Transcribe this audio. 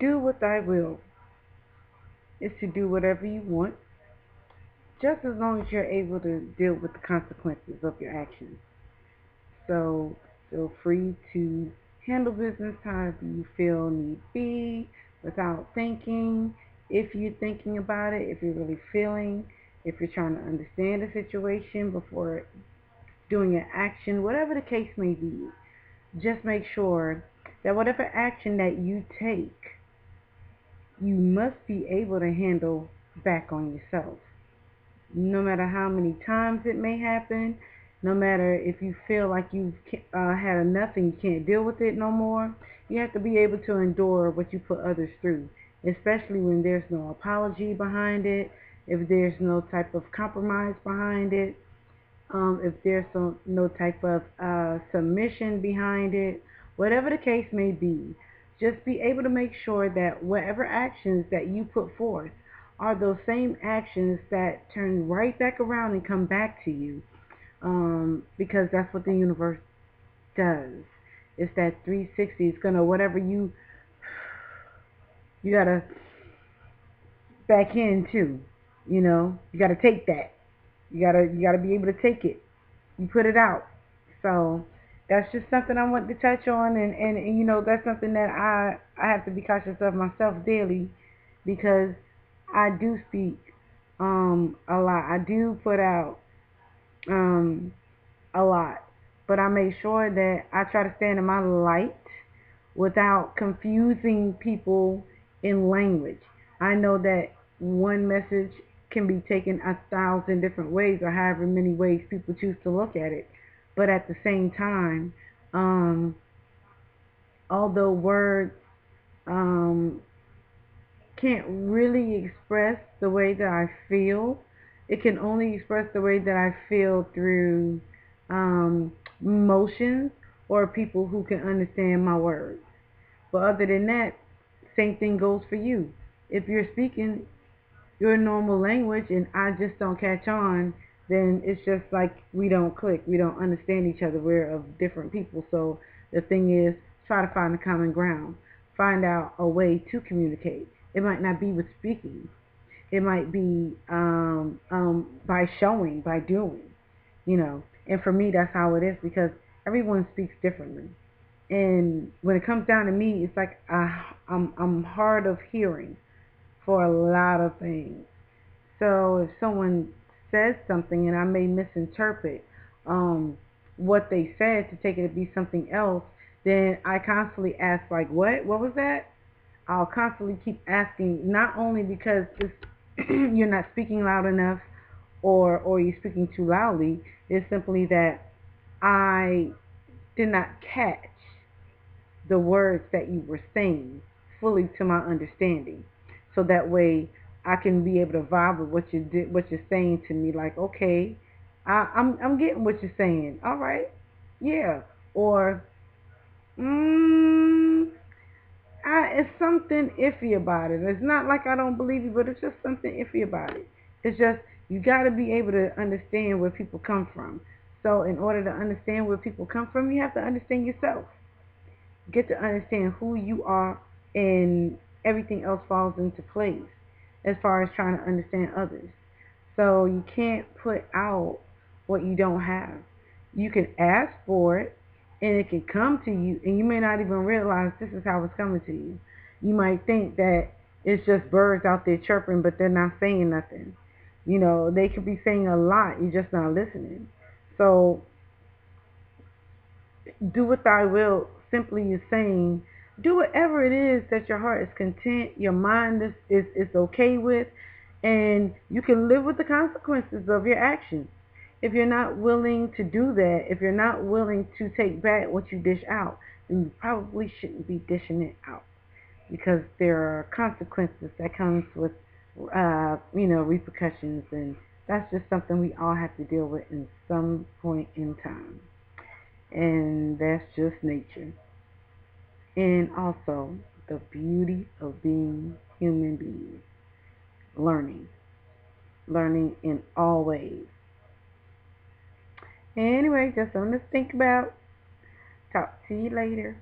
Do what thy will is to do whatever you want, just as long as you're able to deal with the consequences of your actions. So feel free to handle business however you feel need be without thinking. If you're thinking about it, if you're really feeling, if you're trying to understand the situation before doing an action, whatever the case may be, just make sure that whatever action that you take, you must be able to handle back on yourself. No matter how many times it may happen, no matter if you feel like you've had enough and you can't deal with it no more, you have to be able to endure what you put others through, especially when there's no apology behind it, if there's no type of compromise behind it, if there's no type of submission behind it, whatever the case may be, just be able to make sure that whatever actions that you put forth are those same actions that turn right back around and come back to you, because that's what the universe does. It's that 360. It's gonna whatever you gotta back into. You gotta take that. You gotta be able to take it. You put it out. So that's just something I want to touch on, and that's something that I have to be cautious of myself daily, because I do speak a lot. I do put out um a lot, but I make sure that I try to stand in my light without confusing people in language. I know that one message can be taken 1,000 different ways, or however many ways people choose to look at it. But at the same time, um, although words um, can't really express the way that I feel, it can only express the way that I feel through emotions or people who can understand my words. But other than that, same thing goes for you. If you're speaking your normal language and I just don't catch on, then it's just like we don't click. We don't understand each other. We're of different people. So the thing is, try to find a common ground. Find out a way to communicate. It might not be with speaking. It might be by showing, by doing. And for me, that's how it is, because everyone speaks differently. And when it comes down to me, it's like I'm hard of hearing for a lot of things. So if someone says something and I may misinterpret um, what they said to take it to be something else, then I constantly ask, like, what? What was that? I'll constantly keep asking, not only because it's you're not speaking loud enough, or you're speaking too loudly. It's simply that I did not catch the words that you were saying fully to my understanding. So that way I can be able to vibe with what you're saying to me. Like, okay, I'm getting what you're saying. All right, yeah. Or, mm, it's something iffy about it. It's not like I don't believe you, but it's just something iffy about it. It's just you got to be able to understand where people come from. So in order to understand where people come from, you have to understand yourself. Get to understand who you are, and everything else falls into place as far as trying to understand others. So you can't put out what you don't have. You can ask for it and it can come to you, and you may not even realize this is how it's coming to you. You might think that it's just birds out there chirping, but they're not saying nothing. They could be saying a lot, you're just not listening. So do what thy will simply is saying, do whatever it is that your heart is content, your mind is okay with, and you can live with the consequences of your actions. If you're not willing to do that, if you're not willing to take back what you dish out, then you probably shouldn't be dishing it out, because there are consequences that comes with repercussions, and that's just something we all have to deal with in some point in time, and that's just nature. And also the beauty of being human beings, learning, learning in all ways. Anyway, just something to think about. Talk to you later.